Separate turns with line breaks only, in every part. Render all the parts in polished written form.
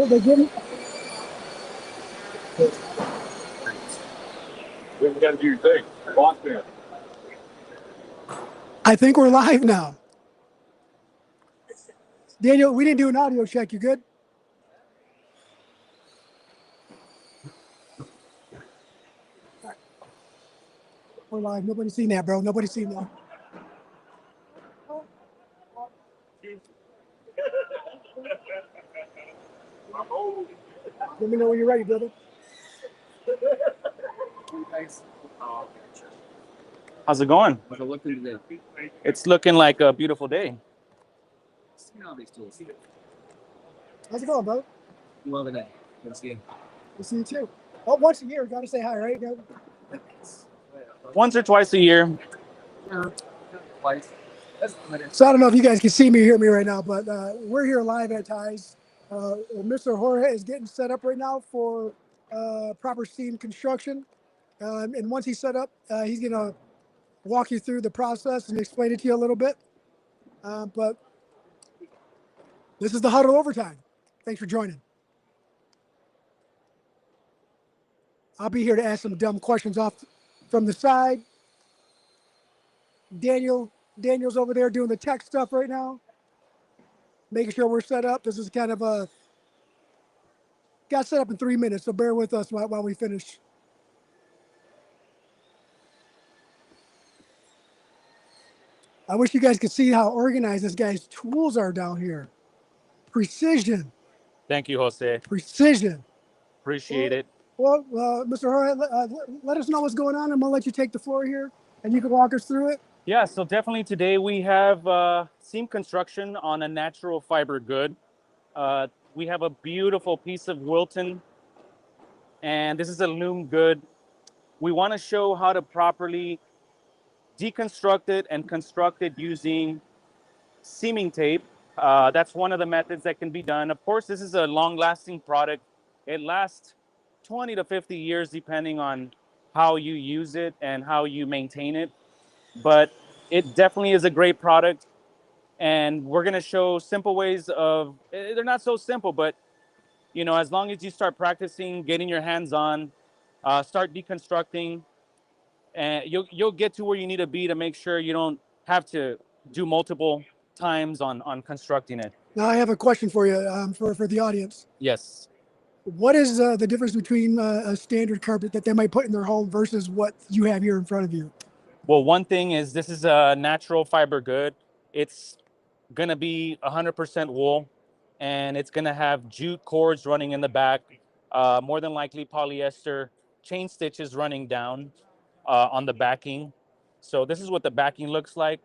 they give me.
You got to do your thing. Boss man.
I think we're live now. Daniel, we didn't do an audio check. You good? All right. We're live. Nobody's seen that, bro. Nobody's seen that. Let me know when you're ready, brother.
How's it going?
How's it looking today?
It's looking like a beautiful day.
How's it going, bro?
Loving it. Good to see you.
We'll see you too. Oh, once a year, gotta say hi, right?
Once or twice a year.
Twice.
So I don't know if you guys can see me or hear me right now, but we're here live at Ties. Mr. Jorge is getting set up right now for proper steam construction. And once he's set up, he's gonna walk you through the process and explain it to you a little bit. But this is the Huddle Overtime. Thanks for joining. I'll be here to ask some dumb questions off from the side. Daniel's over there doing the tech stuff right now, making sure we're set up. This is kind of got set up in 3 minutes, so bear with us while we finish. I wish you guys could see how organized this guy's tools are down here. Precision.
Thank you, Jose.
Precision.
Appreciate it.
Well, Mr. Jorge, let us know what's going on. I'm going to let you take the floor here, and you can walk us through it.
Yeah, so definitely today we have seam construction on a natural fiber good. We have a beautiful piece of Wilton, and this is a loom good. We want to show how to properly deconstruct it and construct it using seaming tape. That's one of the methods that can be done. Of course, this is a long-lasting product. It lasts 20 to 50 years depending on how you use it and how you maintain it. But it definitely is a great product. And we're going to show simple ways of, they're not so simple, but you know, as long as you start practicing, getting your hands on, start deconstructing, and you'll get to where you need to be to make sure you don't have to do multiple times on constructing it.
Now, I have a question for you, for the audience.
Yes.
What is the difference between a standard carpet that they might put in their home versus what you have here in front of you?
Well, one thing is this is a natural fiber good. It's going to be 100% wool, and it's going to have jute cords running in the back, more than likely polyester chain stitches running down on the backing. So this is what the backing looks like.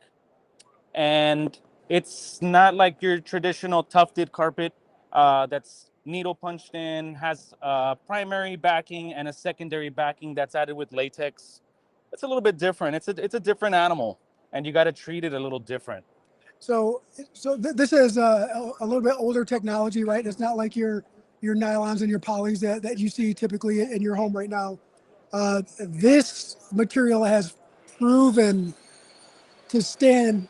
And it's not like your traditional tufted carpet that's needle punched in, has a primary backing and a secondary backing that's added with latex. It's a little bit different. It's a different animal, and you got to treat it a little different.
So this is a little bit older technology, right? It's not like your nylons and your polys that you see typically in your home right now. This material has proven to stand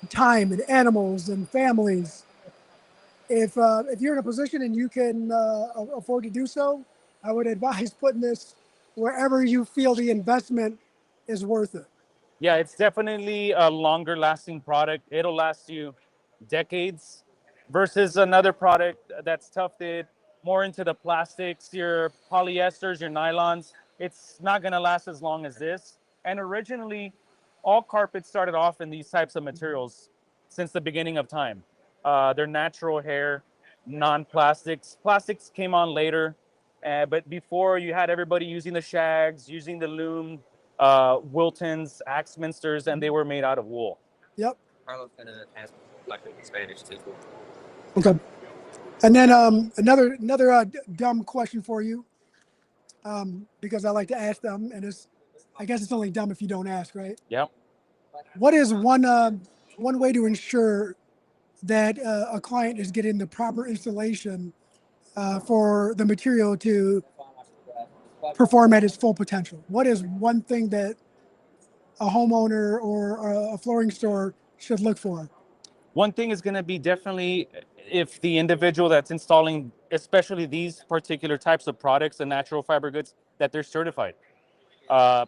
time and animals and families. If you're in a position and you can afford to do so, I would advise putting this wherever you feel the investment is worth it.
Yeah, it's definitely a longer lasting product. It'll last you decades versus another product that's tufted, more into the plastics, your polyesters, your nylons. It's not going to last as long as this. And originally, all carpets started off in these types of materials since the beginning of time. They're natural hair, non-plastics. Plastics came on later, but before you had everybody using the shags, using the loom, Wiltons, Axminsters, and they were made out of wool.
Yep.
Carlos gonna ask like in Spanish too.
Okay. And then another dumb question for you, because I like to ask them, and I guess it's only dumb if you don't ask, right?
Yep.
What is one way to ensure that a client is getting the proper installation for the material to perform at its full potential? What is one thing that a homeowner or a flooring store should look for?
One thing is going to be definitely if the individual that's installing, especially these particular types of products, the natural fiber goods, that they're certified. Uh,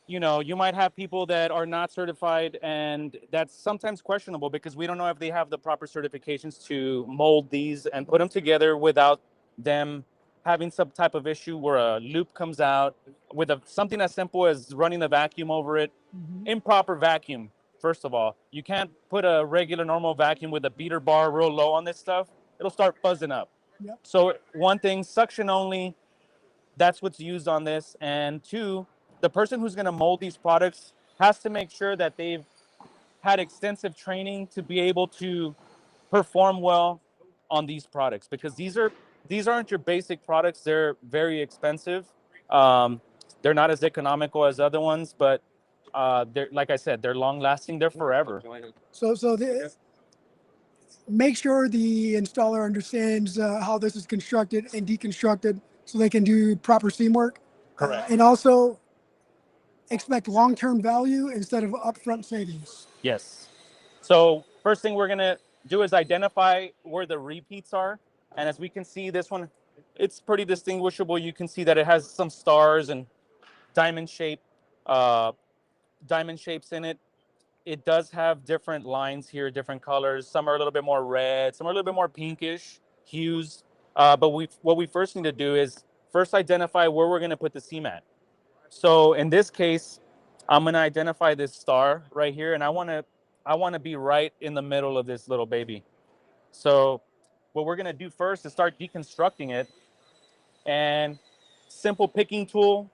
you might have people that are not certified, and that's sometimes questionable because we don't know if they have the proper certifications to mold these and put them together without them having some type of issue where a loop comes out with something as simple as running a vacuum over it. Improper vacuum, first of all. You can't put a regular normal vacuum with a beater bar real low on this stuff. It'll start fuzzing up.
Yep.
So one thing, suction only, that's what's used on this. And two, the person who's going to mold these products has to make sure that they've had extensive training to be able to perform well on these products, because these aren't your basic products. They're very expensive. They're not as economical as other ones, but they're, like I said, they're long lasting. They're forever.
So make sure the installer understands how this is constructed and deconstructed so they can do proper seam work.
Correct.
And also expect long-term value instead of upfront savings.
Yes. So first thing we're going to do is identify where the repeats are. And as we can see, this one, it's pretty distinguishable. You can see that it has some stars and diamond uh, shapes in it. It does have different lines here, different colors. Some are a little bit more red, some are a little bit more pinkish hues. But what we first need to do is first identify where we're going to put the seam at. So in this case, I'm going to identify this star right here, and I want to be right in the middle of this little baby. So what we're going to do first is start deconstructing it. And simple picking tool,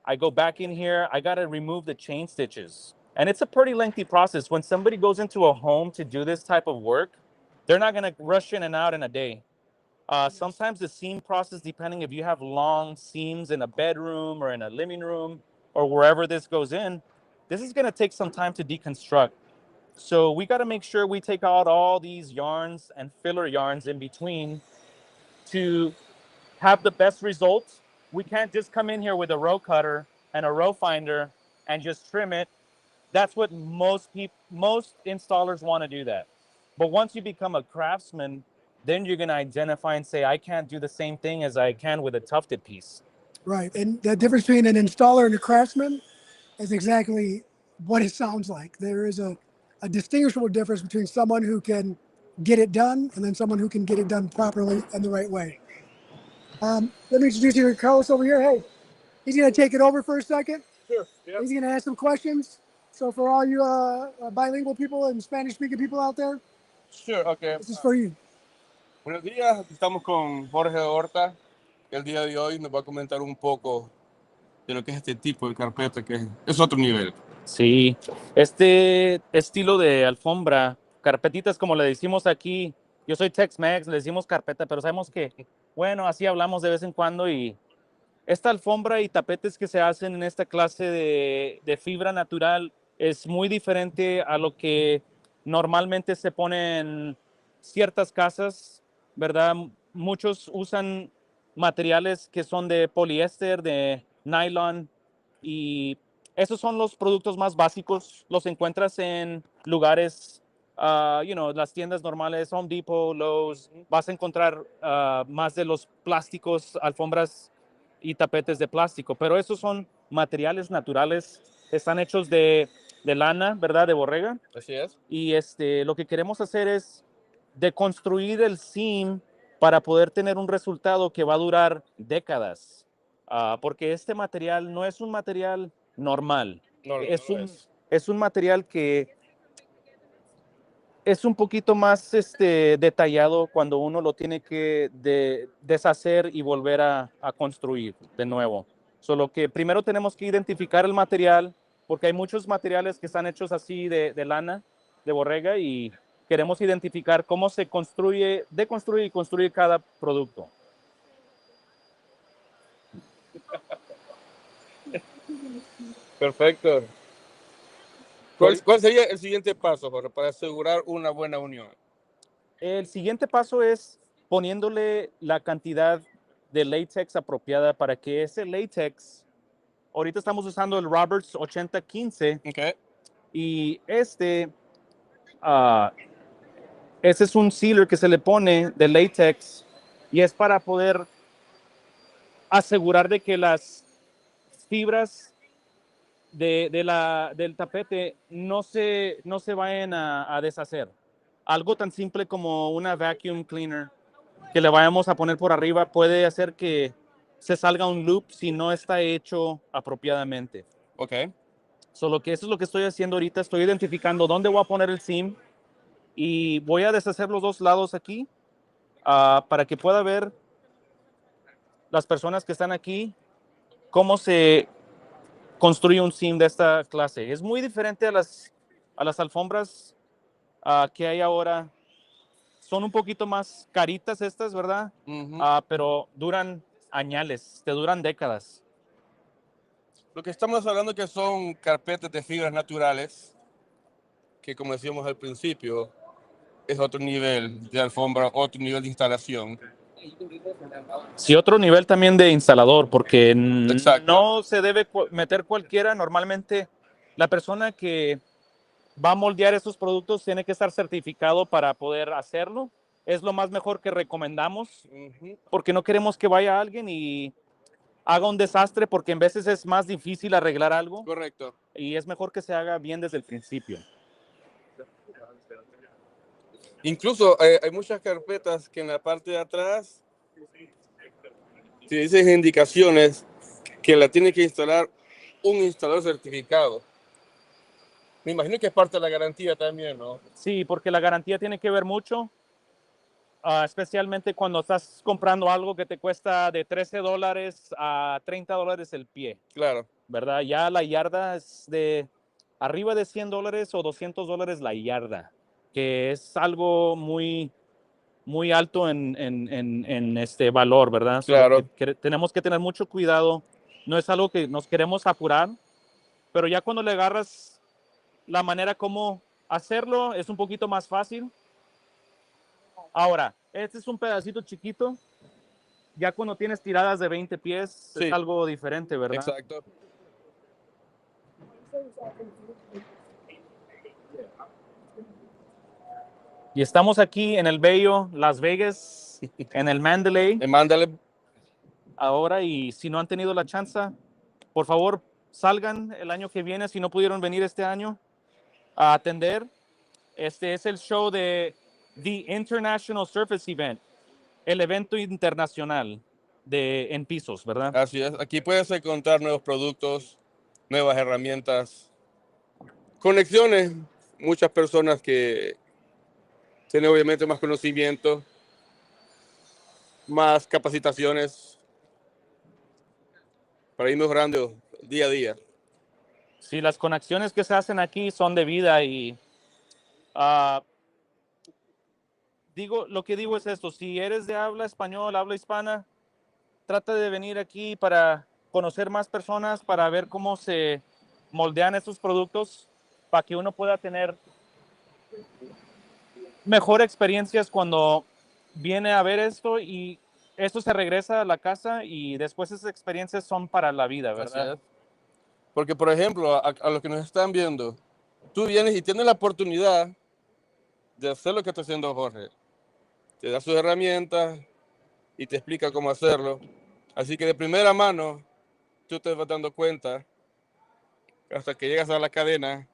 I go back in here. I got to remove the chain stitches. And it's a pretty lengthy process. When somebody goes into a home to do this type of work, they're not going to rush in and out in a day. Sometimes the seam process, depending if you have long seams in a bedroom or in a living room or wherever this goes in, this is going to take some time to deconstruct. So we got to make sure we take out all these yarns and filler yarns in between to have the best results. We can't just come in here with a row cutter and a row finder and just trim it. That's what most installers want to do that. But once you become a craftsman, then you're going to identify and say, I can't do the same thing as I can with a tufted piece.
Right. And the difference between an installer and a craftsman is exactly what it sounds like. There is a distinguishable difference between someone who can get it done and then someone who can get it done properly and the right way. Let me introduce you to Carlos over here. Hey, he's going to take it over for a second.
Sure. Yeah.
He's going to ask some questions. So for all you bilingual people and Spanish-speaking people out there,
Sure. Okay.
this is for you.
Buenos días. Estamos con Jorge Orta, que el día de hoy nos va a comentar un poco de lo que es este tipo de carpeta, que es otro nivel.
Sí, este estilo de alfombra, carpetitas como le decimos aquí, yo soy Tex-Mex, le decimos carpeta, pero sabemos que, bueno, así hablamos de vez en cuando. Y esta alfombra y tapetes que se hacen en esta clase de fibra natural es muy diferente a lo que normalmente se pone en ciertas casas, ¿verdad? Muchos usan materiales que son de poliéster, de nylon, y esos son los productos más básicos. Los encuentras en lugares, las tiendas normales, Home Depot, Lowe's. Vas a encontrar más de los plásticos, alfombras y tapetes de plástico, pero esos son materiales naturales, están hechos de lana, ¿verdad? De borrega.
Así es.
Y lo que queremos hacer es deconstruir el seam para poder tener un resultado que va a durar décadas. Porque este material no es un material normal.
No,
Es un material que es un poquito más detallado cuando uno lo tiene que deshacer y volver a construir de nuevo. Solo que primero tenemos que identificar el material, porque hay muchos materiales que están hechos así de lana, de borrega, y queremos identificar cómo se construye, deconstruye y construye cada producto.
Perfecto. ¿Cuál sería el siguiente paso, Jorge, para asegurar una buena unión?
El siguiente paso es poniéndole la cantidad de látex apropiada para que ese látex, ahorita estamos usando el Roberts 8015,
Okay.
y Ese es un sealer que se le pone de látex y es para poder asegurar de que las fibras del tapete no se vayan a deshacer. Algo tan simple como una vacuum cleaner que le vayamos a poner por arriba puede hacer que se salga un loop si no está hecho apropiadamente.
Ok.
Solo que eso es lo que estoy haciendo ahorita. Estoy identificando dónde voy a poner el seam y voy a deshacer los dos lados aquí para que pueda ver las personas que están aquí cómo se construye un seam de esta clase. Es muy diferente a las alfombras que hay ahora. Son un poquito más caritas estas, ¿verdad? Pero duran añales, te duran décadas.
Lo que estamos hablando que son carpetas de fibras naturales, que como decíamos al principio, es otro nivel de alfombra, otro nivel de instalación.
Sí, otro nivel también de instalador, porque
Exacto.
no se debe meter cualquiera. Normalmente la persona que va a moldear esos productos tiene que estar certificado para poder hacerlo. Es lo más mejor que recomendamos, porque no queremos que vaya alguien y haga un desastre, porque en veces es más difícil arreglar algo.
Correcto.
Y es mejor que se haga bien desde el principio.
Incluso hay muchas carpetas que en la parte de atrás te dicen indicaciones que la tiene que instalar un instalador certificado. Me imagino que es parte de la garantía también, ¿no?
Sí, porque la garantía tiene que ver mucho, especialmente cuando estás comprando algo que te cuesta de $13 a $30 el pie.
Claro.
¿Verdad? Ya la yarda es de arriba de $100 o $200 la yarda, que es algo muy, muy alto en este valor, ¿verdad?
Claro.
Tenemos que tener mucho cuidado. No es algo que nos queremos apurar, pero ya cuando le agarras la manera como hacerlo, es un poquito más fácil. Ahora, este es un pedacito chiquito. Ya cuando tienes tiradas de 20 pies,
Sí.
es algo diferente, ¿verdad?
Exacto.
Y estamos aquí en el bello Las Vegas, en el Mandalay,
Mándale.
ahora. Y si no han tenido la chance, por favor, salgan el año que viene, si no pudieron venir este año, a atender. Este es el show de The International Surface Event, el evento internacional en pisos, ¿verdad?
Así es. Aquí puedes encontrar nuevos productos, nuevas herramientas, conexiones, muchas personas que tienen obviamente más conocimiento, más capacitaciones para ir mejorando día a día.
Sí, las conexiones que se hacen aquí son de vida y lo que digo es esto: si eres de habla español, habla hispana, trata de venir aquí para conocer más personas, para ver cómo se moldean estos productos, para que uno pueda tener mejor experiencias cuando viene a ver esto, y esto se regresa a la casa y después esas experiencias son para la vida, ¿verdad?
Así es. Porque, por ejemplo, a los que nos están viendo, tú vienes y tienes la oportunidad de hacer lo que está haciendo Jorge. Te da sus herramientas y te explica cómo hacerlo. Así que de primera mano, tú te vas dando cuenta hasta que llegas a la cadena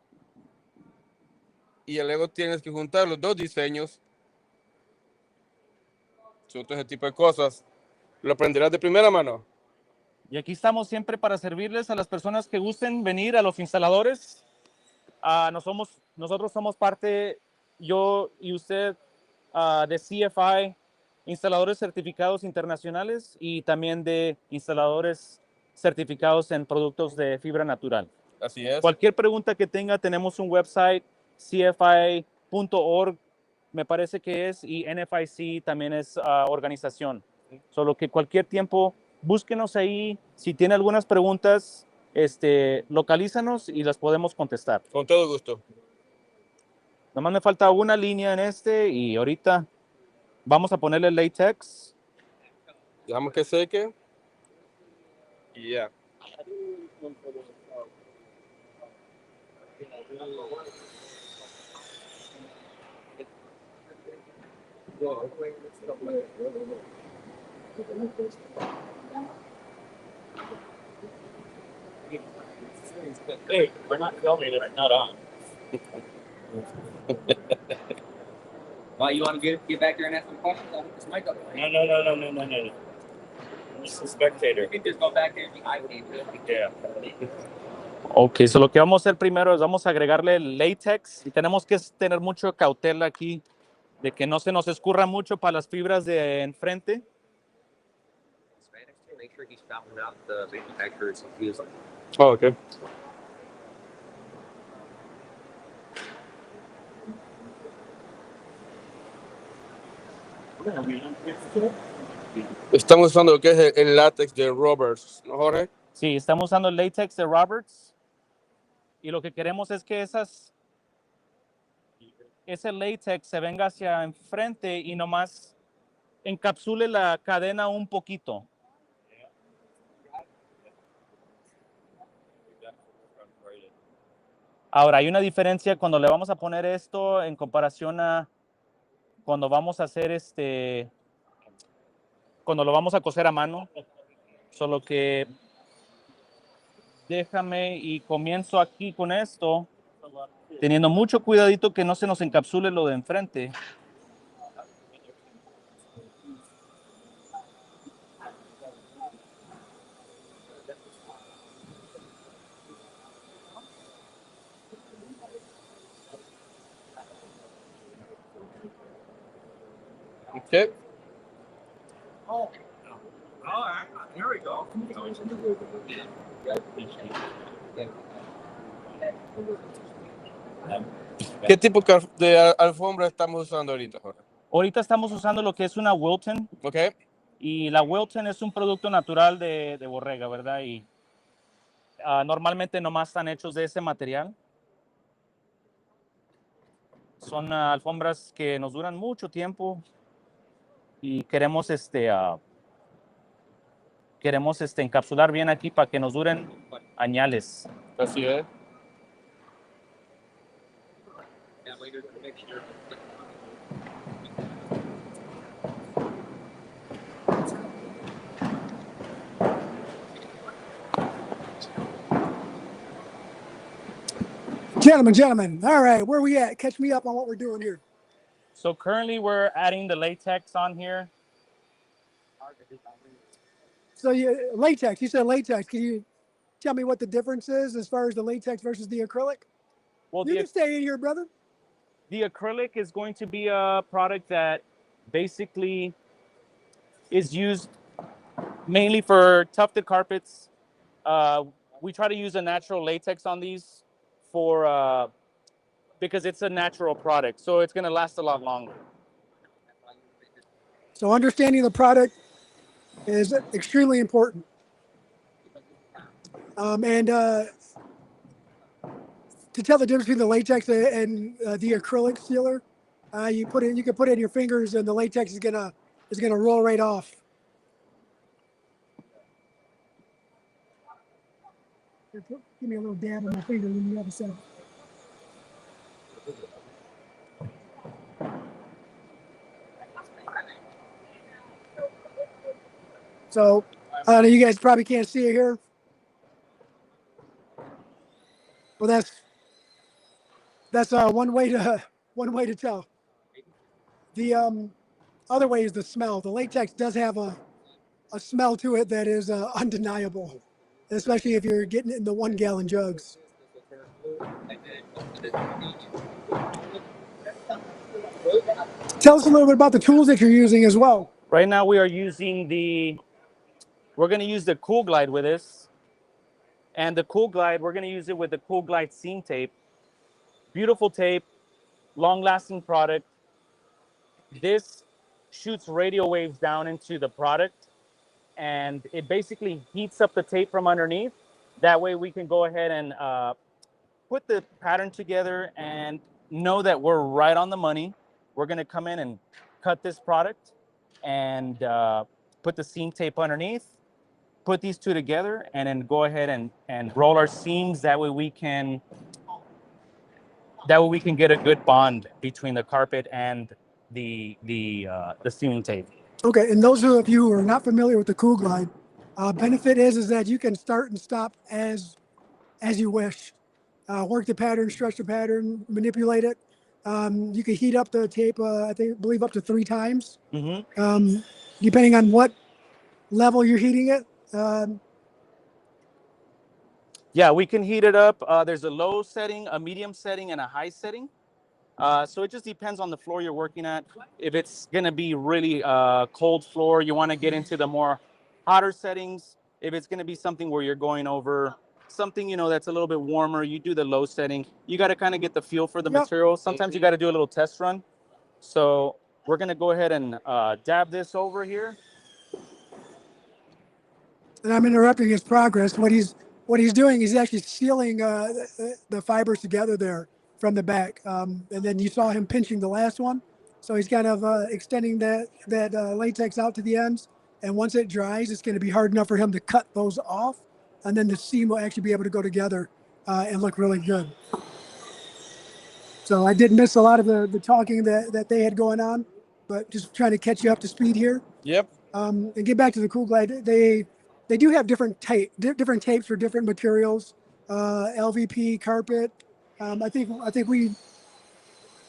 y luego tienes que juntar los dos diseños. Son todo ese tipo de cosas. Lo aprenderás de primera mano.
Y aquí estamos siempre para servirles a las personas que gusten venir, a los instaladores. Nosotros somos parte, yo y usted, de CFI, instaladores certificados internacionales, y también de instaladores certificados en productos de fibra natural.
Así es.
Cualquier pregunta que tenga, tenemos un website, cfi.org, me parece que es, y NFIC también es organización. Solo que cualquier tiempo, búsquenos ahí. Si tiene algunas preguntas, localízanos y las podemos contestar.
Con todo gusto.
Nomás me falta una línea en y ahorita vamos a ponerle latex.
Dejamos que seque. Y ya.
Hey, we're not filming it. Not on.
Why you want to get back there and ask some questions? I'll put this mic up.
No. I'm just a spectator.
You can just go back there and be eye candy.
Yeah. Ok, so lo que vamos a hacer primero es vamos a agregarle el latex y tenemos que tener mucho cautela aquí de que no se nos escurra mucho para las fibras de enfrente.
Spanish too. Make sure he's shopping out the manufacturer's using.
Oh, ok. Estamos usando lo que es el látex de Roberts, ¿no, Jorge?
Sí, estamos usando el latex de Roberts y lo que queremos es que ese latex se venga hacia enfrente y nomás encapsule la cadena un poquito. Ahora, hay una diferencia cuando le vamos a poner esto en comparación a cuando vamos a hacer cuando lo vamos a coser a mano. Solo que déjame y comienzo aquí con esto, teniendo mucho cuidadito que no se nos encapsule lo de enfrente.
Ok.
All right. Here we go.
¿Qué tipo de alfombra estamos usando ahorita, Jorge?
Ahorita estamos usando lo que es una Wilton.
Ok.
Y la Wilton es un producto natural de borrega, ¿verdad? Y normalmente nomás están hechos de ese material. Son alfombras que nos duran mucho tiempo y queremos encapsular bien aquí para que nos duren añales.
Así es.
Yeah, later to make sure.
Gentlemen. All right, where we at? Catch me up on what we're doing here.
So currently we're adding the latex on here.
So latex. You said latex. Can you tell me what the difference is as far as the latex versus the acrylic?
Well,
You can stay in here, brother.
the acrylic is going to be a product that basically is used mainly for tufted carpets. We try to use a natural latex on these because it's a natural product, so it's going to last a lot longer.
So understanding the product is extremely important. And to tell the difference between the latex and the acrylic sealer, you can put it in your fingers, and the latex is gonna roll right off. Here, give me a little dab on my finger when you have a second. So, you guys probably can't see it here. Well, that's one way to tell. The other way is the smell. The latex does have a smell to it that is undeniable, especially if you're getting it in the 1 gallon jugs. Tell us a little bit about the tools that you're using as well.
Right now we are using we're going to use the Cool Glide with this. And the Cool Glide, we're going to use it with the Cool Glide seam tape. Beautiful tape, long-lasting product. This shoots radio waves down into the product, and it basically heats up the tape from underneath. That way we can go ahead and put the pattern together and know that we're right on the money. We're going to come in and cut this product and put the seam tape underneath, put these two together, and then go ahead and roll our seams. That way we can get a good bond between the carpet and the sealing tape.
Okay, and those of you who are not familiar with the Cool Glide, benefit is that you can start and stop as you wish. Work the pattern, stretch the pattern, manipulate it. You can heat up the tape, I believe up to 3 times, depending on what level you're heating it.
Yeah, we can heat it up. There's a low setting, a medium setting, and a high setting. So it just depends on the floor you're working at. If it's going to be really cold floor, you want to get into the more hotter settings. If it's going to be something where you're going over something, you know, that's a little bit warmer, you do the low setting. You got to kind of get the feel for the material. Sometimes you got to do a little test run. So we're going to go ahead and dab this over here.
And I'm interrupting his progress. What he's doing is actually sealing the fibers together there from the back. And then you saw him pinching the last one. So he's kind of extending that latex out to the ends. And once it dries, it's going to be hard enough for him to cut those off. And then the seam will actually be able to go together and look really good. So I did miss a lot of the talking that they had going on, but just trying to catch you up to speed here.
Yep.
And get back to the Cool Glide. They do have different tapes for different materials, LVP, carpet. I think we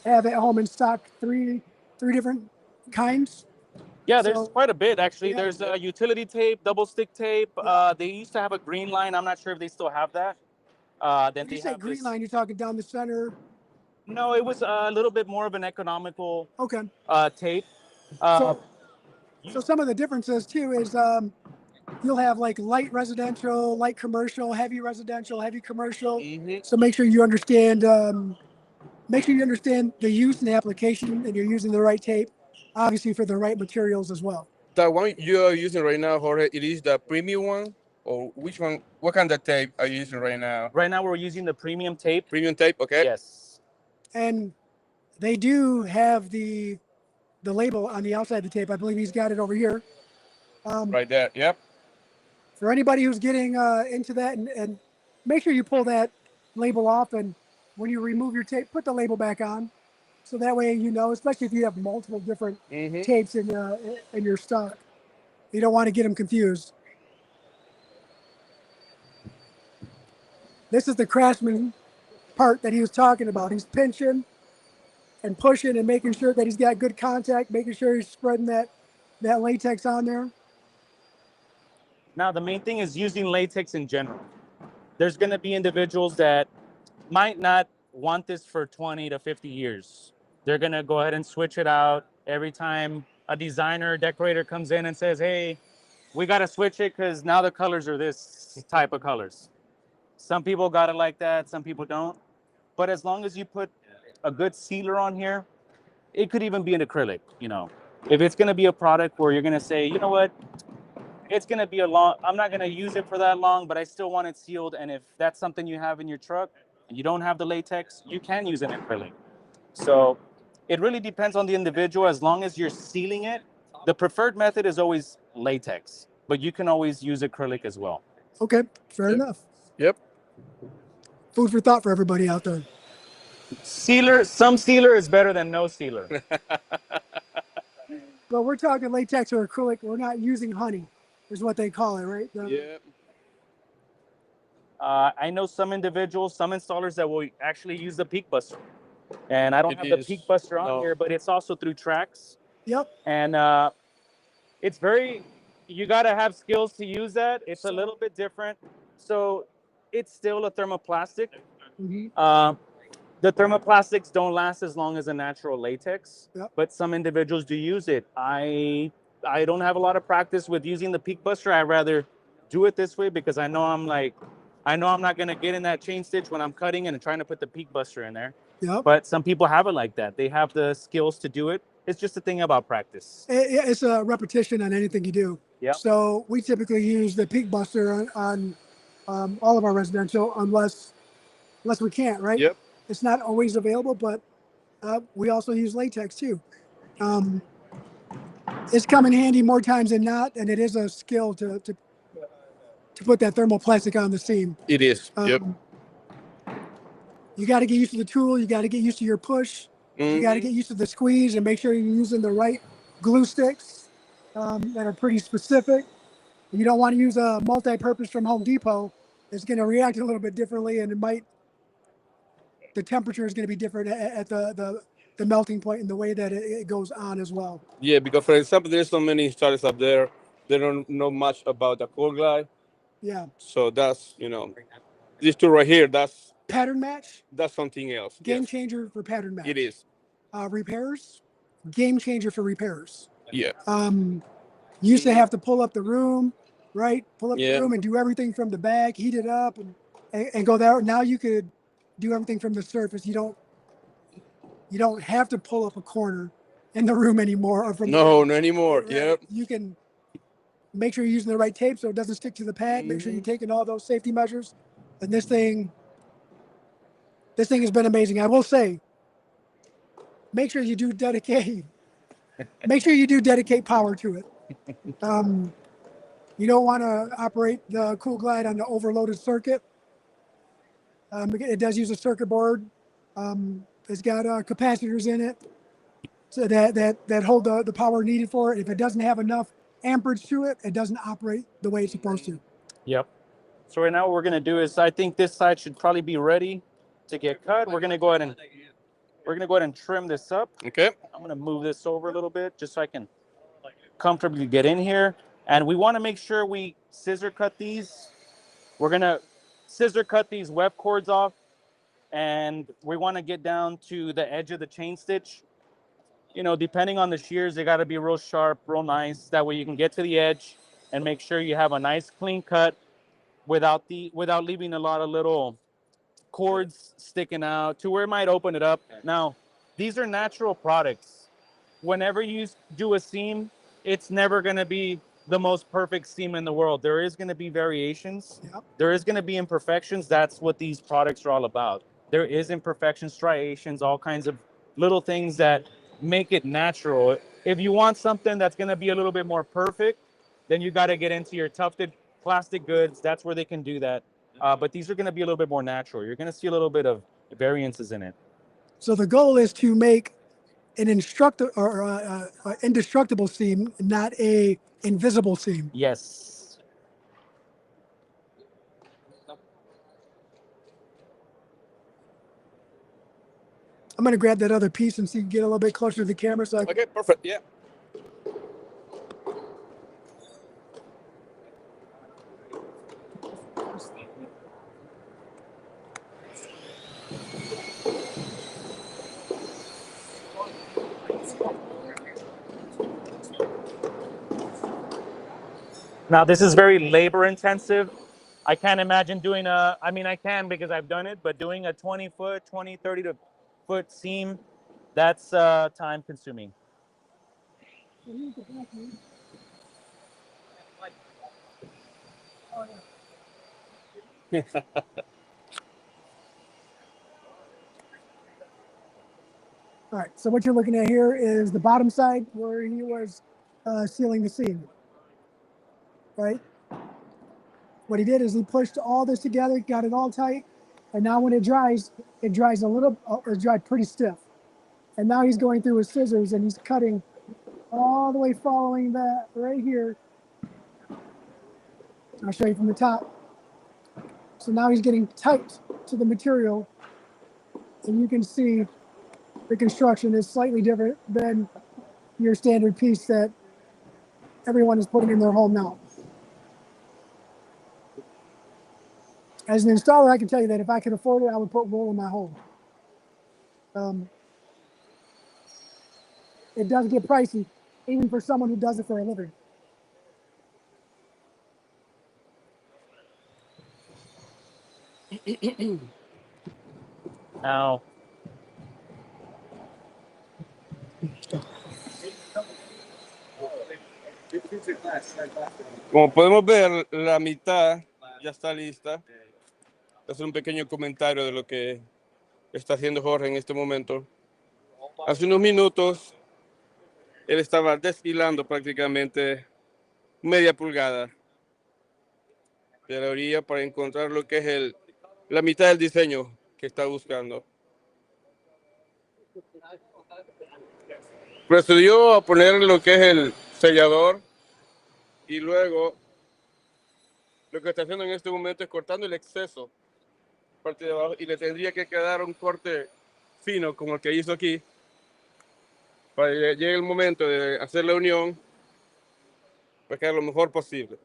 have at home in stock three different kinds.
Yeah, there's quite a bit actually.
Yeah.
There's a utility tape, double stick tape. They used to have a green line. I'm not sure if they still have that. Then
When
they
you say
have
green
this.
line, you're talking down the center.
No, it was a little bit more of an economical
Okay.
tape.
So some of the differences too is you'll have like light residential, light commercial, heavy residential, heavy commercial. So make sure you understand the use and the application, and you're using the right tape, obviously for the right materials as well.
The one you are using right now, Jorge, it is the premium one, or which one? What kind of tape are you using right now?
Right now we're using the premium tape.
Premium tape, okay?
Yes.
And they do have the label on the outside of the tape. I believe he's got it over here.
Right there, yep.
For anybody who's getting into that, and make sure you pull that label off, and when you remove your tape, put the label back on. So that way, you know, especially if you have multiple different tapes in your stock, you don't want to get them confused. This is the Craftsman part that he was talking about. He's pinching and pushing and making sure that he's got good contact, making sure he's spreading that latex on there.
Now the main thing is using latex in general. There's going to be individuals that might not want this for 20 to 50 years. They're going to go ahead and switch it out every time a designer, decorator comes in and says, hey, we got to switch it because now the colors are this type of colors. Some people got it like that, some people don't. But as long as you put a good sealer on here, it could even be an acrylic, you know. If it's going to be a product where you're going to say, you know what, it's going to be I'm not going to use it for that long, but I still want it sealed. And if that's something you have in your truck and you don't have the latex, you can use an acrylic. So it really depends on the individual. As long as you're sealing it, the preferred method is always latex, but you can always use acrylic as well.
Okay, fair enough.
Yep.
Food for thought for everybody out there.
Some sealer is better than no sealer.
But we're talking latex or acrylic. We're not using honey, is what they call it, right?
Yep.
I know some individuals, some installers that will actually use the peak buster. And I don't have the peak buster on here, but it's also through tracks.
Yep.
And it's you got to have skills to use that. It's a little bit different. So it's still a thermoplastic. The thermoplastics don't last as long as a natural latex, but some individuals do use it. I don't have a lot of practice with using the peak buster. I'd rather do it this way because I know I'm not going to get in that chain stitch when I'm cutting and trying to put the peak buster in there.
Yep.
But some people have it like that. They have the skills to do it. It's just a thing about practice.
It's a repetition on anything you do.
Yep.
So we typically use the peak buster on all of our residential unless we can't, right?
Yep.
It's not always available, but we also use latex too. It's come in handy more times than not, and it is a skill to put that thermoplastic on the seam.
It is. Yep.
You got to get used to the tool. You got to get used to your push. You got to get used to the squeeze and make sure you're using the right glue sticks that are pretty specific. You don't want to use a multi-purpose from Home Depot. It's going to react a little bit differently, and the temperature is going to be different at the melting point and the way that it goes on as well.
Yeah, because for example, there's so many installers up there. They don't know much about the cold glide.
Yeah.
So that's, these two right here,
Pattern match,
that's something else.
game
Yes,
changer for pattern match.
it is.
Repairs, game changer for repairs.
Yeah.
Used to have to pull up the room, right? Pull up the
Yeah.
room and do everything from the bag, heat it up, and go there. Now you could do everything from the surface. You don't have to pull up a corner in the room anymore. Or from
No anymore.
right?
Yep.
You can make sure you're using the right tape so it doesn't stick to the pad. Make sure you're taking all those safety measures. And this thing has been amazing. I will say, make sure you do dedicate power to it. You don't want to operate the Cool Glide on the overloaded circuit. It does use a circuit board. It's got capacitors in it so that hold the power needed for it. If it doesn't have enough amperage to it, it doesn't operate the way it's supposed to.
Yep. So right now what we're going to do is, I think this side should probably be ready to get cut. We're going to go ahead and trim this up.
Okay.
I'm going to move this over a little bit just so I can comfortably get in here. And we want to make sure we scissor cut these. We're going to scissor cut these web cords off, and we want to get down to the edge of the chain stitch. Depending on the shears, they got to be real sharp, real nice. That way you can get to the edge and make sure you have a nice clean cut without leaving a lot of little cords sticking out to where it might open it up. Now, these are natural products. Whenever you do a seam, it's never going to be the most perfect seam in the world. There is going to be variations.
Yep.
There is going to be imperfections. That's what these products are all about. There is imperfections, striations, all kinds of little things that make it natural. If you want something that's going to be a little bit more perfect, then you got to get into your tufted plastic goods. That's where they can do that. But these are going to be a little bit more natural. You're going to see a little bit of variances in it.
So the goal is to make an indestructible seam, not a invisible seam.
Yes.
I'm going to grab that other piece and see you get a little bit closer to the camera.
Okay, perfect. Yeah.
Now, this is very labor intensive. I can't imagine doing I can because I've done it, but doing a 30 foot seam, that's time consuming.
All right, so what you're looking at here is the bottom side where he was sealing the seam, right? What he did is he pushed all this together, got it all tight, and now when it dries a little, or dried pretty stiff. And now he's going through his scissors and he's cutting all the way following that right here. I'll show you from the top. So now he's getting tight to the material, and you can see the construction is slightly different than your standard piece that everyone is putting in their home now. As an installer, I can tell you that if I could afford it, I would put wool in my home. It does get pricey, even for someone who does it for a living.
Now,
Como podemos ver, la mitad ya está lista. Voy a hacer un pequeño comentario de lo que está haciendo Jorge en este momento. Hace unos minutos, él estaba deshilando prácticamente media pulgada de la orilla para encontrar lo que es la mitad del diseño que está buscando. Procedió a poner lo que es el sellador y luego lo que está haciendo en este momento es cortando el exceso parte de abajo y le tendría que quedar un corte fino como el que hizo aquí para que llegue el momento de hacer la unión para quedar lo mejor posible.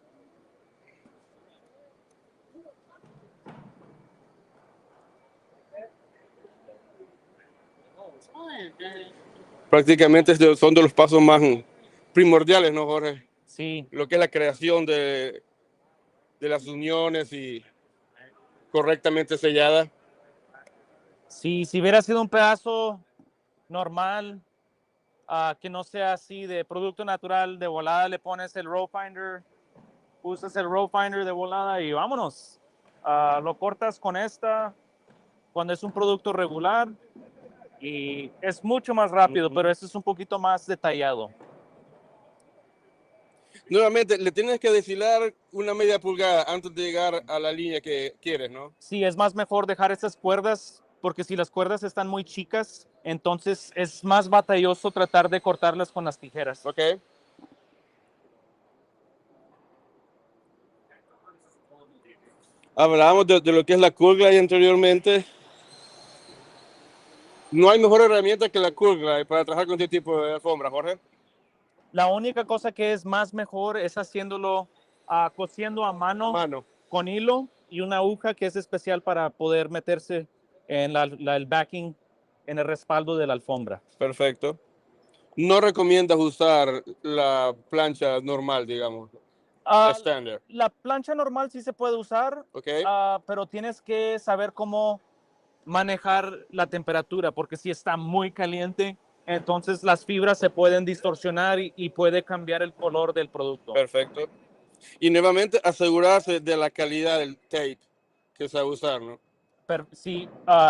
Prácticamente son de los pasos más primordiales, ¿no, Jorge?
Sí,
Lo que es la creación de las uniones y correctamente sellada.
sí, si hubiera sido un pedazo normal, que no sea así de producto natural, de volada le pones el row finder, usas el row finder de volada y vámonos. Lo cortas con esta cuando es un producto regular y es mucho más rápido, pero este es un poquito más detallado.
Nuevamente, le tienes que desfilar una media pulgada antes de llegar a la línea que quieres, ¿no?
Sí, es más mejor dejar estas cuerdas porque si las cuerdas están muy chicas, entonces es más batalloso tratar de cortarlas con las tijeras.
Ok. Hablábamos de lo que es la curl glide anteriormente. No hay mejor herramienta que la curl glide para trabajar con este tipo de alfombra, Jorge.
La única cosa que es más mejor es haciéndolo cosiendo a mano,
Mano.
con hilo y una aguja que es especial para poder meterse en el backing, en el respaldo de la alfombra.
Perfecto. No recomiendas usar la plancha normal, digamos, la estándar.
La plancha normal sí se puede usar,
Ok.
pero tienes que saber cómo manejar la temperatura, porque si está muy caliente, entonces las fibras se pueden distorsionar y puede cambiar el color del producto.
Perfecto. Y nuevamente asegurarse de la calidad del tape que se va a usar, ¿no?
Pero sí,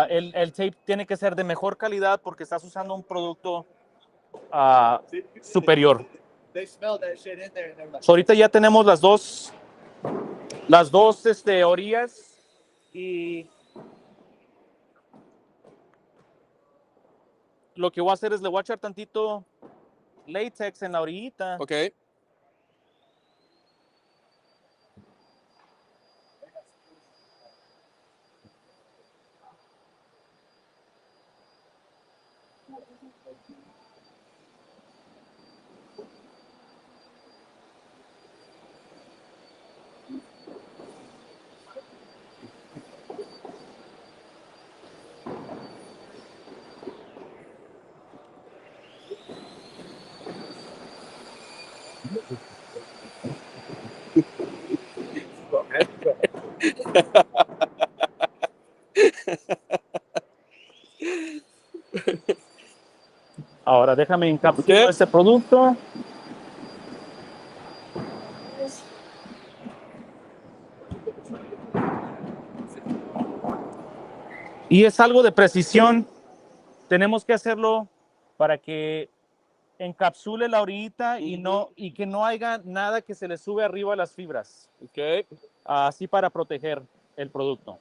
el tape tiene que ser de mejor calidad porque estás usando un producto superior. So, ahorita ya tenemos las dos orillas y lo que voy a hacer es le voy a echar tantito látex en la orillita.
Ok.
Ahora déjame encapsular
Ok.
este producto. Y es algo de precisión. Tenemos que hacerlo para que encapsule la orillita y que no haya nada que se le sube arriba a las fibras.
Ok.
Así para proteger el producto.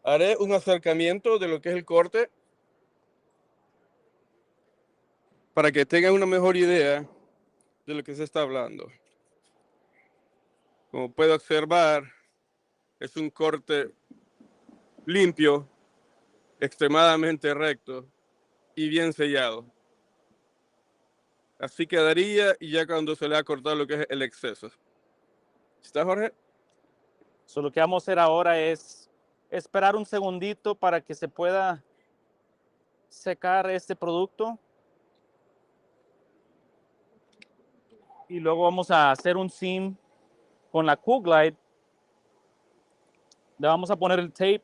Haré un acercamiento de lo que es el corte para que tengan una mejor idea de lo que se está hablando. Como puedo observar, es un corte limpio, extremadamente recto y bien sellado. Así quedaría y ya cuando se le ha cortado lo que es el exceso. ¿Está, Jorge?
So, lo que vamos a hacer ahora es esperar un segundito para que se pueda secar este producto. Y luego vamos a hacer un seam con la Cool Glide. Le vamos a poner el tape.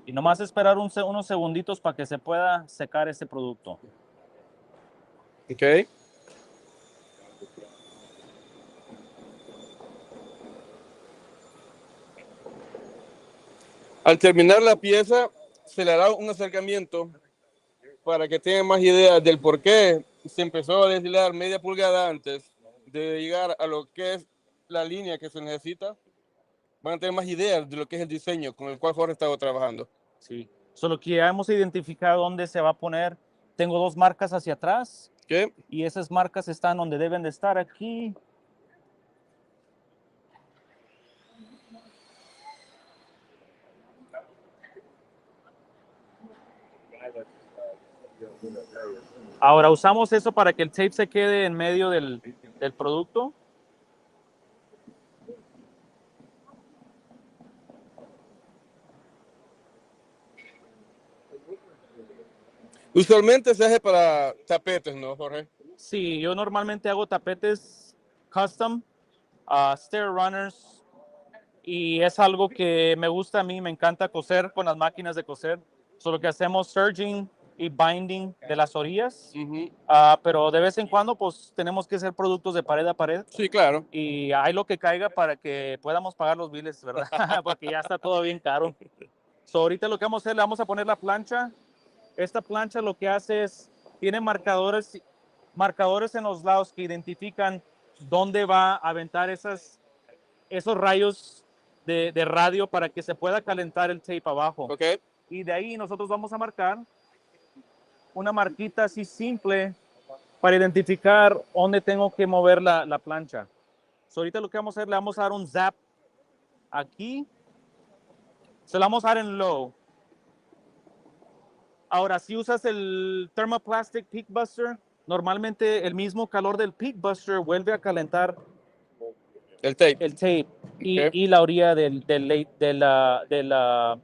Y nomás esperar unos segunditos para que se pueda secar este producto.
Ok. Al terminar la pieza, se le hará un acercamiento para que tengan más idea del por qué se empezó a desfilar media pulgada antes de llegar a lo que es la línea que se necesita, van a tener más ideas de lo que es el diseño con el cual Jorge estaba trabajando.
Sí. Solo que ya hemos identificado dónde se va a poner. Tengo dos marcas hacia atrás
¿Qué?
y esas marcas están donde deben de estar aquí. Ahora usamos eso para que el tape se quede en medio del producto.
Usualmente se hace para tapetes, ¿no, Jorge?
Sí, yo normalmente hago tapetes custom, stair runners, y es algo que me gusta a mí, me encanta coser con las máquinas de coser. Solo que hacemos serging y binding de las orillas, pero de vez en cuando pues tenemos que hacer productos de pared a pared.
Sí, claro.
Y hay lo que caiga para que podamos pagar los biles, ¿verdad? Porque ya está todo bien caro. So, ahorita lo que vamos a hacer, le vamos a poner la plancha. Esta plancha lo que hace es, tiene marcadores en los lados que identifican dónde va a aventar esos rayos de radio para que se pueda calentar el tape abajo.
Ok.
Y de ahí nosotros vamos a marcar una marquita así simple para identificar dónde tengo que mover la plancha. So, ahorita lo que vamos a hacer, le vamos a dar un zap aquí. Se lo vamos a dar en low. Ahora, si usas el Thermoplastic Peak Buster, normalmente el mismo calor del Peak Buster vuelve a calentar
El tape.
el tape
Okay.
y la orilla del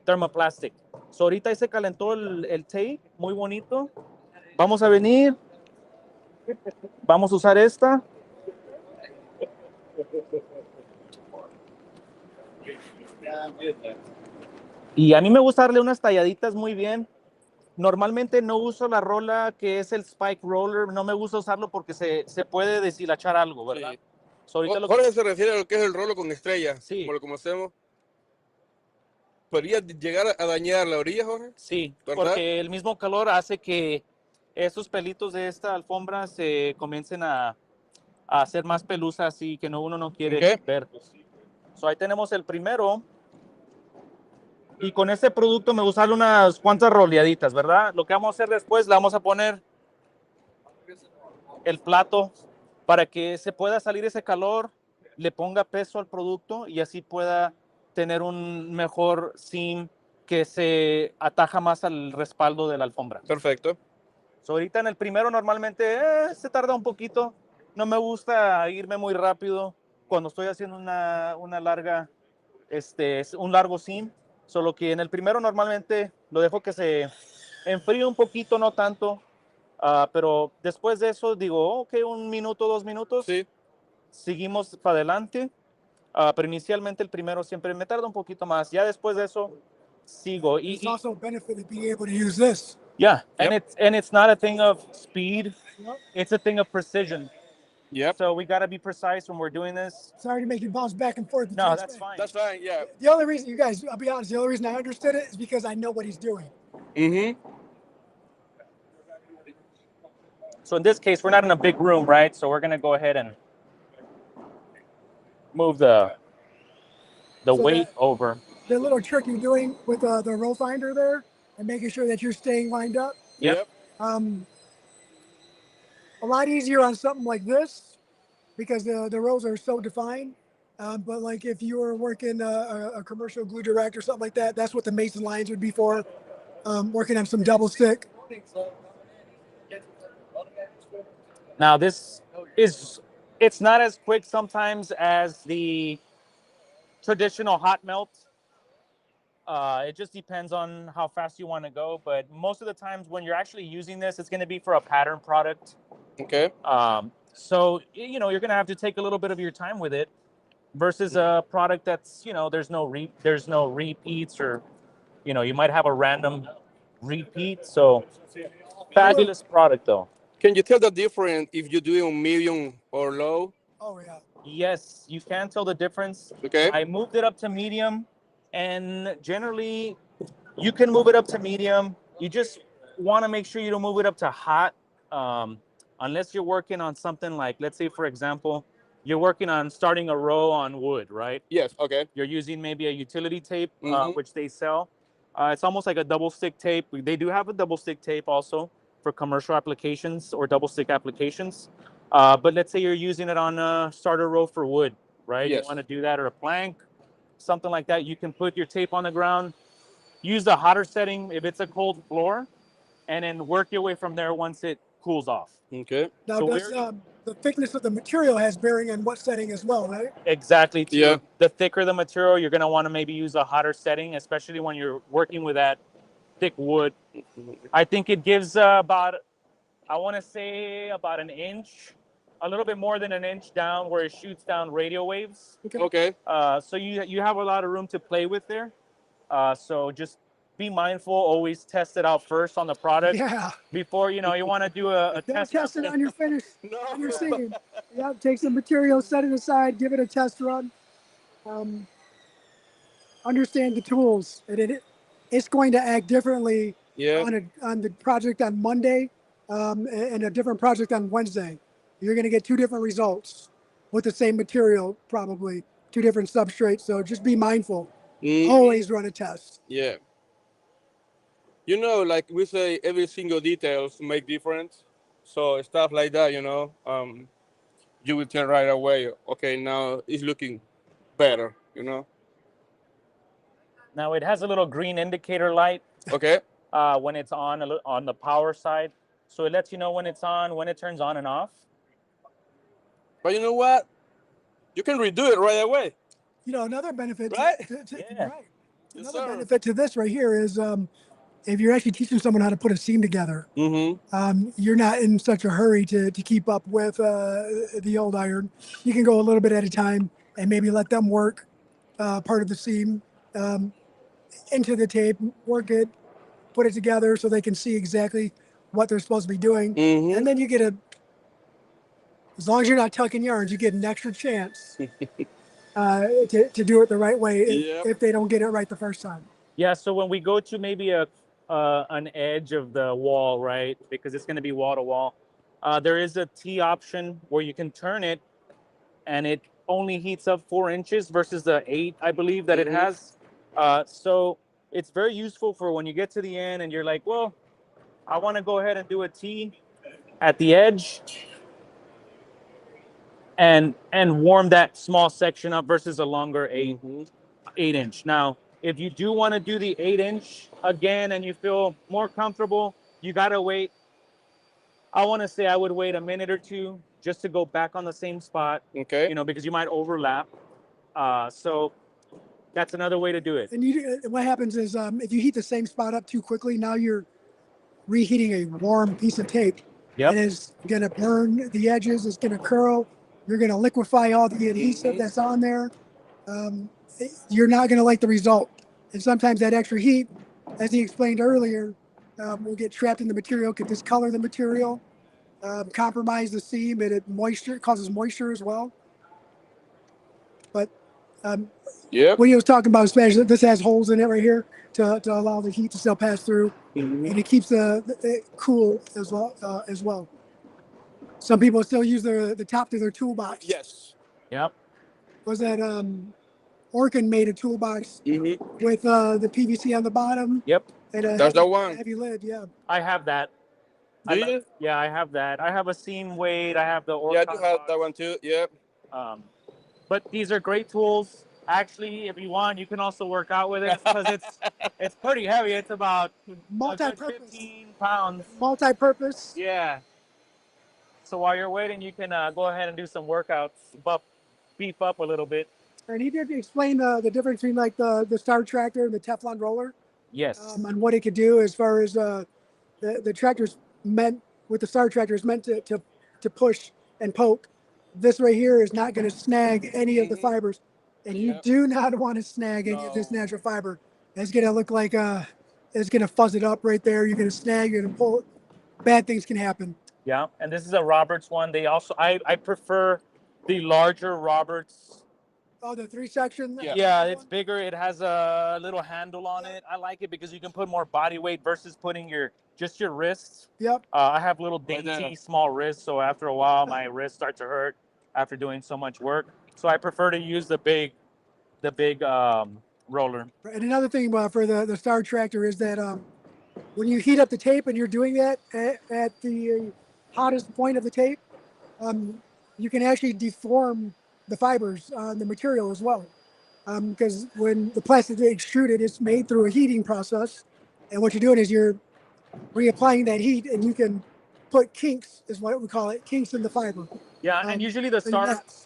Thermoplastic. So, ahorita ahí se calentó el tape, muy bonito. Vamos a venir. Vamos a usar esta. Y a mí me gusta darle unas talladitas muy bien. Normalmente no uso la rola que es el Spike Roller. No me gusta usarlo porque se puede deshilachar algo, ¿verdad?
Sí.
So, ahorita
Jorge se refiere a lo que es el rolo con estrellas,
Sí.
como lo conocemos. ¿Podría llegar a dañar la orilla, Jorge?
Sí,
¿Verdad?
porque el mismo calor hace que estos pelitos de esta alfombra se comiencen a hacer más pelusas y que uno no quiere ver. So, ahí tenemos el primero. Y con este producto me gusta darle unas cuantas roleaditas, ¿verdad? Lo que vamos a hacer después, le vamos a poner el plato para que se pueda salir ese calor, le ponga peso al producto y así pueda tener un mejor seam que se ataja más al respaldo de la alfombra.
Perfecto.
So, ahorita en el primero normalmente se tarda un poquito. No me gusta irme muy rápido cuando estoy haciendo una larga, un largo seam. Solo que en el primero normalmente lo dejo que se enfríe un poquito, no tanto. Pero después de eso digo, ok, 1 minuto, 2 minutos.
Sí.
Seguimos para adelante. Pero inicialmente el primero siempre me tarda un poquito más. Ya después de eso sigo.
It's also a benefit to be able to use this.
Yeah,
Yep.
and it's not a thing of speed. It's a thing of precision.
Yep.
So we got to be precise when we're doing this.
Sorry to make you bounce back and forth.
No, that's fine.
That's fine, yeah.
The only reason, you guys, I'll be honest, the only reason I understood it is because I know what he's doing.
So in this case, we're not in a big room, right? So we're going to go ahead and move the
So
weight over.
The little trick you're doing with the row finder there and making sure that you're staying lined up.
Yep.
A lot easier on something like this because the rows are so defined. But like if you were working a commercial glue direct or something like that, that's what the Mason lines would be for. Working on some double stick.
Now it's not as quick sometimes as the traditional hot melt. It just depends on how fast you want to go. But most of the times when you're actually using this, it's going to be for a pattern product.
Okay.
So, you're going to have to take a little bit of your time with it versus a product that's, there's no repeats or, you might have a random repeat. So fabulous product though.
Can you tell the difference if you're doing medium or low?
Oh yeah.
Yes, you can tell the difference.
Okay.
I moved it up to medium, and generally you can move it up to medium. You just want to make sure you don't move it up to hot, unless you're working on something like, let's say, for example, you're working on starting a row on wood, right?
Yes. Okay.
You're using maybe a utility tape,
Mhm.
which they sell. It's almost like a double stick tape. They do have a double stick tape also for commercial applications or double stick applications. But let's say you're using it on a starter row for wood, right? You
Yes.
want to do that, or a plank, something like that. You can put your tape on the ground, use the hotter setting if it's a cold floor, and then work your way from there once it cools off.
Okay.
Now,
So
does
we're
the thickness of the material has bearing on what setting as well, right?
exactly too.
Yeah.
The thicker the material, you're gonna want to maybe use a hotter setting, especially when you're working with that thick wood. I think it gives about, I want to say about an inch, a little bit more than an inch down where it shoots down radio waves.
Okay.
So you have a lot of room to play with there. So just be mindful. Always test it out first on the product
Yeah.
before you want to do a
Don't
test.
test it on your finish,
No.
on your seam. Yeah, take some material, set it aside, give it a test run. Understand the tools. It's going to act differently
Yeah.
on the project on Monday and a different project on Wednesday. You're going to get two different results with the same material, probably two different substrates. So just be mindful.
Mhm.
Always run a test.
Yeah. You know, like we say, every single details make difference. So stuff like that, you will tell right away. Okay, now it's looking better.
Now it has a little green indicator light
Okay.
when it's on the power side, so it lets you know when it's on, when it turns on and off.
But you know what? You can redo it right away,
Another benefit,
right?
Yeah.
right?
Yes,
Another
sir.
benefit to this right here is if you're actually teaching someone how to put a seam together, you're not in such a hurry to keep up with the old iron. You can go a little bit at a time and maybe let them work part of the seam into the tape, work it, put it together so they can see exactly what they're supposed to be doing. And then you get as long as you're not tucking yarns, you get an extra chance to do it the right way
Yep.
if they don't get it right the first time.
Yeah, so when we go to maybe an edge of the wall, right? Because it's going to be wall to wall. There is a T option where you can turn it, and it only heats up 4 inches versus the 8, I believe, that it has. So it's very useful for when you get to the end and you're like, well, I want to go ahead and do a T at the edge and warm that small section up versus a longer 8-inch. Now, if you do want to do the 8-inch again and you feel more comfortable, you gotta wait. I want to say I would wait a minute or two just to go back on the same spot,
Okay.
because you might overlap. So that's another way to do it.
And what happens is if you heat the same spot up too quickly, now you're reheating a warm piece of tape.
Yep.
It is going to burn the edges. It's going to curl. You're going to liquefy all the adhesive that's on there. You're not going to like the result. And sometimes that extra heat, as he explained earlier, will get trapped in the material, could discolor the material, compromise the seam, and it causes moisture as well. But
Yep.
what he was talking about, especially this has holes in it right here to allow the heat to still pass through, and it keeps it cool as well. Some people still use the top of their toolbox.
Yes.
Yep.
Was that Orkin made a toolbox with the PVC on the bottom
Yep.
and
That's the one.
heavy lid? Yeah.
I have that.
Do you?
Yeah, I have that. I have a seam weight. I have the Orta.
Yeah, I do have that one too. Yep.
But these are great tools. Actually, if you want, you can also work out with it because it's pretty heavy. It's about a good
Multi-purpose.
15 pounds.
Multi-purpose.
Yeah. So while you're waiting, you can go ahead and do some workouts, beef up a little bit.
And he did explain the difference between like the Star Tractor and the Teflon roller.
Yes.
And what it could do as far as the tractor's meant with the Star Tractor is meant to push and poke. This right here is not going to snag any of the fibers, and you do not want to snag any of this natural fiber. It's going to look like it's going to fuzz it up right there. You're going to snag, you're going to pull. Bad things can happen.
Yeah, and this is a Roberts one. They also I prefer the larger Roberts.
Oh, the 3-section.
Yeah, it's bigger. It has a little handle on it. I like it because you can put more body weight versus putting your wrists.
Yep.
I have little
Right there.
dainty small wrists, so after a while my wrists start to hurt. after doing so much work. So I prefer to use the big roller.
And another thing for the Star Tractor is that when you heat up the tape and you're doing that at the hottest point of the tape, you can actually deform the fibers on the material as well. Because when the plastic is extruded, it's made through a heating process. And what you're doing is you're reapplying that heat, and you can put kinks, is what we call it, kinks in the fiber.
Yeah, and usually the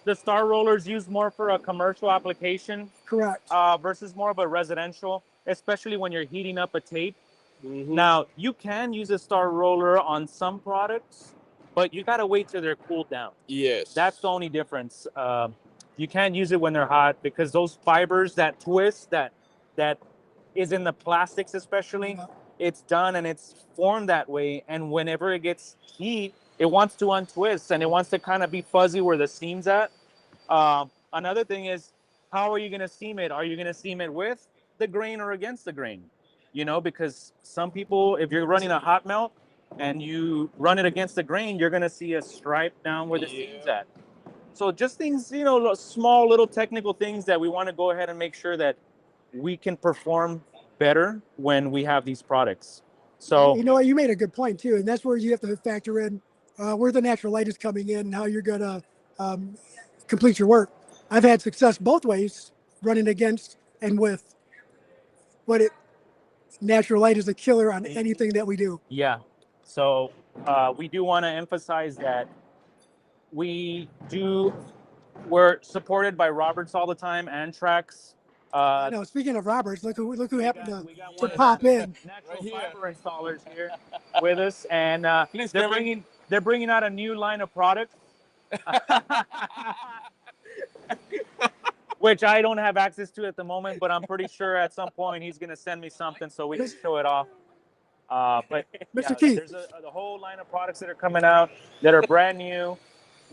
that's
star rollers used more for a commercial application
correct.
versus more of a residential, especially when you're heating up a tape.
Mm-hmm.
Now, you can use a star roller on some products, but you got to wait till they're cooled down.
Yes.
That's the only difference. You can't use it when they're hot because those fibers, that twist that is in the plastics especially, it's done and it's formed that way. And whenever it gets heat, it wants to untwist and it wants to kind of be fuzzy where the seam's at. Another thing is, how are you going to seam it? Are you going to seam it with the grain or against the grain? You know, because some people, if you're running a hot melt and you run it against the grain, you're going to see a stripe down where the seam's at. So just things, you know, small little technical things that we want to go ahead and make sure that we can perform better when we have these products. So,
you know what, you made a good point too, and that's where you have to factor in where the natural light is coming in and how you're going to complete your work. I've had success both ways, running against and with, but natural light is a killer on anything that we do.
yeah. So we do want to emphasize that we're supported by Roberts all the time and Trax.
No, speaking of Roberts, look who happened
We got
to
one of
pop
the
in.
natural
Right here.
fiber installers here with us, and
Please,
they're
Kevin.
bringing out a new line of products, which I don't have access to at the moment, but I'm pretty sure at some point he's going to send me something so we can show it off. But
Mr.
yeah,
Keith.
there's the whole line of products that are coming out that are brand new.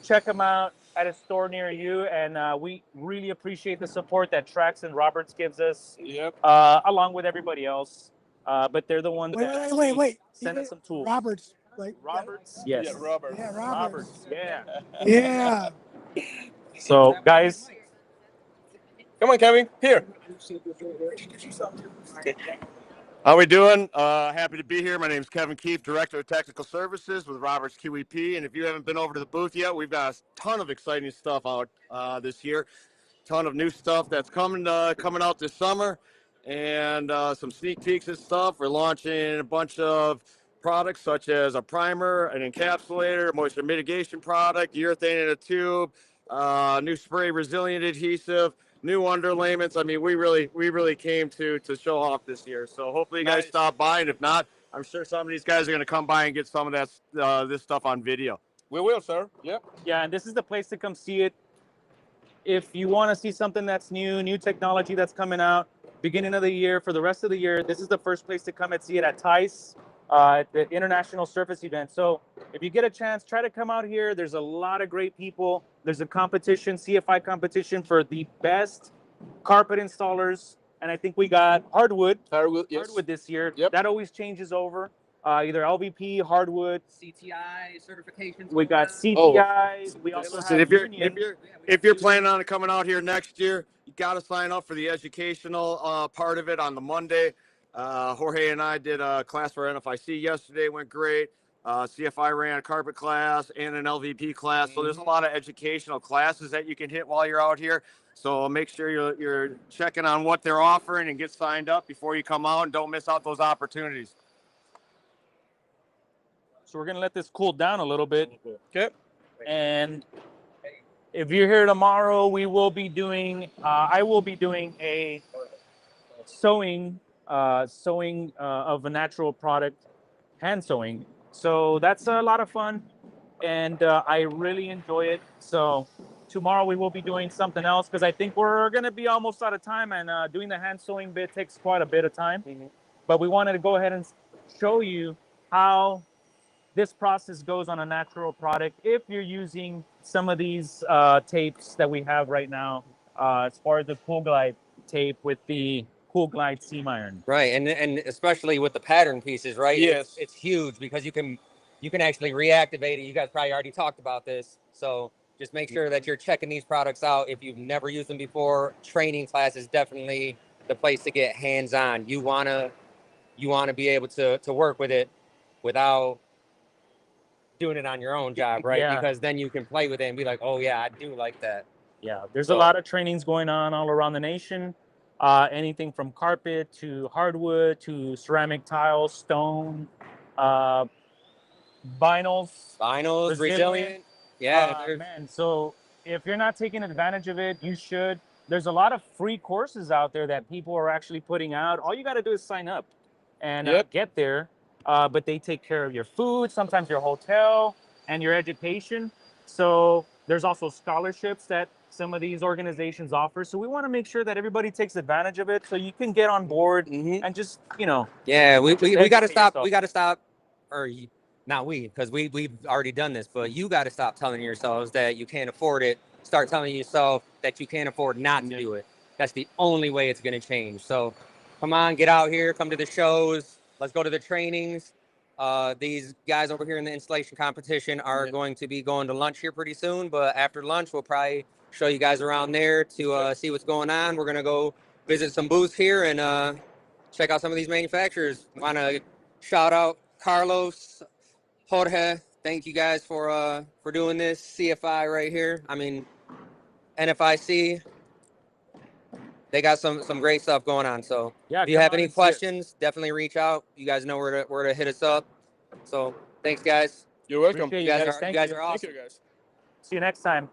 Check them out at a store near you, and we really appreciate the support that Trax and Roberts gives us,
Yep.
along with everybody else. But they're the ones that
Wait.
send us some tools.
Roberts, like
Roberts, yes.
Yeah, Robert.
Yeah,
Roberts, yeah.
Yeah.
So, guys,
Come on, Kevin. Here.
How we doing? Happy to be here. My name is Kevin Keefe, Director of Technical Services with Roberts QEP. And if you haven't been over to the booth yet, we've got a ton of exciting stuff out this year. Ton of new stuff that's coming out this summer, and some sneak peeks and stuff. We're launching a bunch of products such as a primer, an encapsulator, moisture mitigation product, urethane in a tube, new spray resilient adhesive, new underlayments. I mean, we really came to show off this year. So hopefully you guys stop by, and if not, I'm sure some of these guys are going to come by and get some of that this stuff on video.
We will, sir. Yep.
yeah, and this is the place to come see it. If you want to see something that's new technology that's coming out, beginning of the year, for the rest of the year, this is the first place to come and see it at TICE, the International Surface Event. So if you get a chance, try to come out here. There's a lot of great people. There's a competition, CFI competition for the best carpet installers. And I think we got hardwood
Yes.
hardwood this year.
Yep.
That always changes over. Either LVP, hardwood.
CTI certifications.
We got
Oh.
CTI. We also
Listen,
have union.
if you're planning on coming out here next year, you got to sign up for the educational part of it on the Monday. Jorge and I did a class for NFIC yesterday. Went great. CFI ran a carpet class and an LVP class. So there's a lot of educational classes that you can hit while you're out here. So make sure you're checking on what they're offering and get signed up before you come out, and don't miss out those opportunities.
So we're gonna let this cool down a little bit.
Okay.
And if you're here tomorrow, we will be doing. I will be doing a sewing of a natural product, hand sewing. So that's a lot of fun, and I really enjoy it. So tomorrow we will be doing something else because I think we're gonna be almost out of time, and doing the hand sewing bit takes quite a bit of time.
Mhm.
But we wanted to go ahead and show you how this process goes on a natural product if you're using some of these tapes that we have right now, as far as the Cool Glide tape with the Cool Glide seam iron.
Right, and especially with the pattern pieces, right?
Yes.
It's huge because you can actually reactivate it. You guys probably already talked about this. So Just make sure that you're checking these products out. If you've never used them before, training class is definitely the place to get hands-on. You wanna be able to work with it without doing it on your own job, right?
Yeah.
Because then you can play with it and be like, oh yeah, I do like that.
Yeah, there's
So-
a lot of trainings going on all around the nation. Anything from carpet to hardwood to ceramic tiles, stone, uh, vinyls.
Vinyls, resilient. Yeah, there's-
Man, so if you're not taking advantage of it, you should. There's a lot of free courses out there that people are actually putting out. All you got to do is sign up and
Yep.
get there. But they take care of your food, sometimes your hotel, and your education. So there's also scholarships that some of these organizations offer. So we want to make sure that everybody takes advantage of it so you can get on board
Mhm.
and just, you know.
Yeah, we got to
educate
stop.
yourself.
We got to stop, or not we, because we've already done this. But you got to stop telling yourselves that you can't afford it. Start telling yourself that you can't afford not to do it. That's the only way it's going to change. So, come on, get out here, come to the shows. Let's go to the trainings. These guys over here in the installation competition are going to be going to lunch here pretty soon. But after lunch, we'll probably show you guys around there to see what's going on. We're gonna go visit some booths here and check out some of these manufacturers. Want to shout out Carlos, Jorge. Thank you guys for doing this. CFI right here. I mean, NFIC. They got some great stuff going on. So
Yeah,
if you
come
have
on
any
and see us.
questions, definitely reach out. You guys know where to hit us up. So thanks, guys.
You're welcome.
Appreciate
You guys
guys.
are
Thank
you guys
you.
are
Thank
awesome.
you, guys.
See you next time.